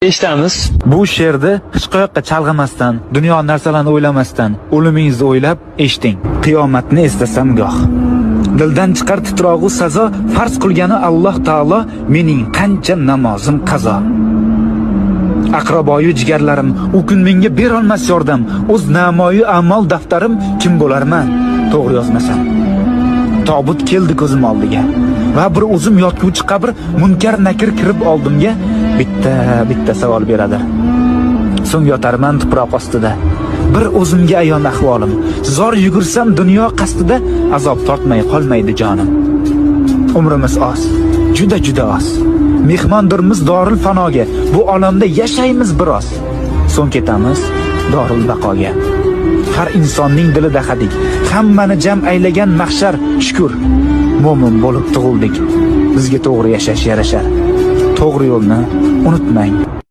Eshitamiz. Bu she'rni hech qayoqqa chalg'imasdan, dunyo narsalarni o'ylamasdan, o'limingizni o'ylab eshiting. Qiyomatni eslasam goh. Dildan chiqar titrog'u sazo, farz qilgani Alloh taolo, mening qancha namozim qazo. Aqraboyu jigarlarim, u kun menga berolmas yordam, o'z namoyi amal daftarim kim bo'larman, to'g'ri yozmasam. Tobut keldi ko'zim oldiga va bir o'zim yotguvchi qabr munkar nakir kirib oldimga bitta savol beradi. So'ng yotarman tuproq ostida. Bir o'zimga ayon ahvolim. Zor yugursam dunyo qasdida azob tortmay qolmaydi jonim. Umrimiz oz, juda oz. Mehmondirmiz dorul fanoga. Bu olamda yashaymiz biroz. So'ng ketamiz dorul baqoga. Har insonning dilida hadik, hammani jam aylagan mahshar shukr. Mo'min bo'lib tug'ildik. Bizga to'g'ri yashash yarashar. To'g'ri yo'lni unutmang.